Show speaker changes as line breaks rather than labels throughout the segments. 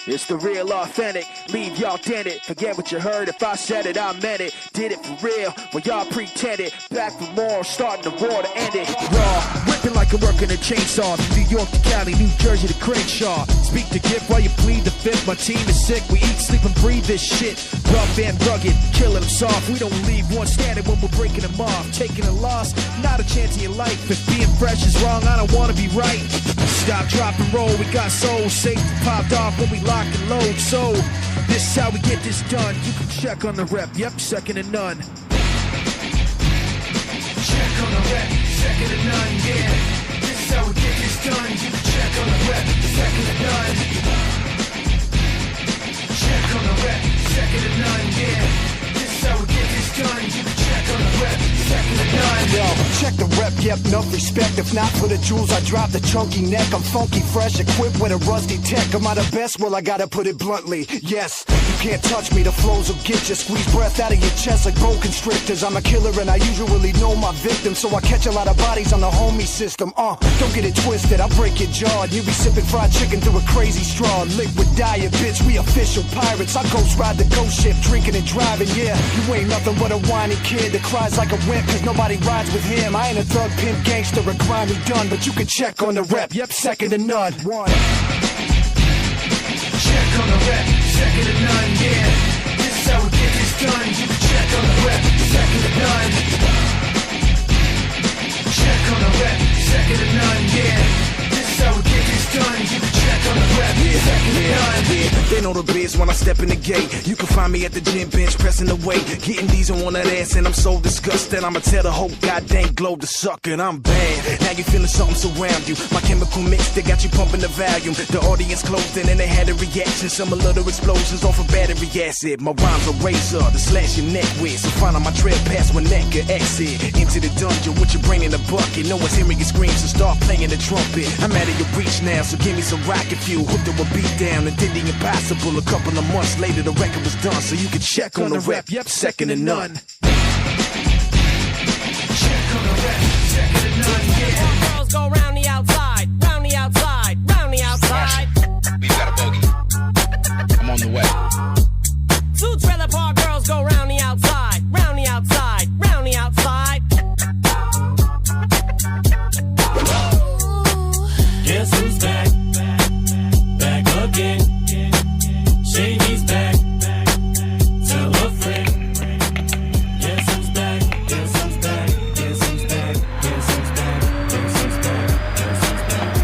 It's the real authentic, leave y'all dented. Forget what you heard, if I said it, I meant it. Did it for real, well y'all pretended. Back for more, starting the war to end it. Raw, ripping like I'm working a chainsaw. From New York to Cali, New Jersey to Crenshaw. Speak the gift while you plead the fifth. My team is sick, we eat, sleep and breathe this shit. Rough and rugged, killing them soft. We don't leave one standing when we're breaking them off. Taking a loss, not a chance in your life. If being fresh is wrong, I don't wanna be right. Stop, drop and roll, we got soul. Safety popped off when we lock and load. So, this is how we get this done. You can check on the rep, yep, second to none. Check on the rep, second to none, yeah. This is how we get this done. You can check on the rep, second to none. Check on the rep, second to none, yeah. This is how we get this done. You can check on the rep, second to none.
Yo, check the rep, yep, enough respect. If not for the jewels, I drop the chunky neck. I'm funky, fresh, equipped with a rusty tech. Am I the best? Well, I gotta put it bluntly. Yes, you can't touch me, the flows will get you. Squeeze breath out of your chest like boa constrictors. I'm a killer and I usually know my victims, so I catch a lot of bodies on the homie system. Don't get it twisted, I'll break your jaw. You be sipping fried chicken through a crazy straw. Liquid diet, bitch, we official pirates. I ghost ride the ghost ship, drinking and driving, yeah. You ain't nothing but a whiny kid that cries like a wimp, cause nobody rides with him. I ain't a thug, pimp, gangster, or grimy done, but you can check on the rep, yep, second to none. One.
Check on the rep, second to none, yeah. This is how we get this done. You can check on the rep, second to none. Check on the rep, second to none, yeah. This is how we get this done. You can check on the rep, second to none.
They know the biz when I step in the gate. You can find me at the gym bench pressing the weight, getting these on that ass, and I'm so disgusted. I'ma tell the whole goddamn globe to suck, and I'm bad. Now you feeling something surround you. My chemical mix, they got you pumping the volume. The audience closed in and they had a reaction. Some a little explosions off of battery acid. My rhymes a razor to slash your neck with. So find on my trail past one neck or exit into the dungeon with your brain in a bucket. No one's hearing your screams, so start playing the trumpet. I'm out of your reach now, so give me some rocket fuel. Hooked to a beat down and did the impossible. A couple of months later, the record was done, so you can check on the rep, yep, second to none.
Check on the rep, second to none, yeah.
Girls go round the outside, round the outside, round the outside.
We've got a bogey. I'm on the way.
Two trailer park girls go round the outside, round the outside, round the outside.
Guess who's back? Back again. Shady's back. Tell a friend. Guess who's back? Guess who's back? Guess who's back? Guess who's back? Guess who's back? Guess who's back?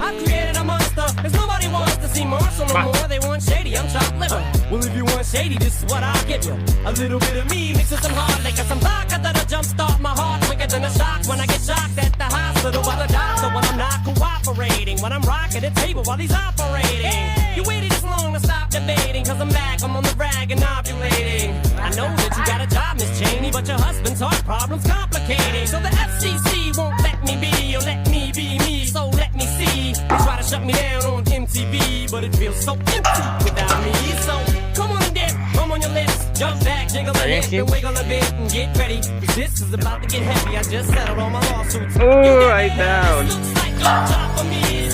I've created a monster, cause nobody wants to see Marshall no more. They want Shady, I'm chopped liver. Well, if you want Shady, this is what I'll give you. A little bit of me mixed with some hard liquor, some vodka that'll jumpstart my heart quicker than a shock when I get shocked at the hospital by the doctor when I'm not cooperating, when I'm rocking the table while he's operating. Hey! You waited this long to stop debating, cause I'm back, I'm on the rag and ovulating. I know that you got a job, Miss Cheney, but your husband's heart problem's complicating. So the FCC won't let me be, or let me be me, so let me see. They try to shut me down on MTV, but it feels so empty without me. So come on and dip, come on your lips, jump back, jiggle a hip, and wiggle a bit, and get ready. This is about to get heavy. I just settled all my lawsuits.
Ooh, right down.
Looks like your job for me.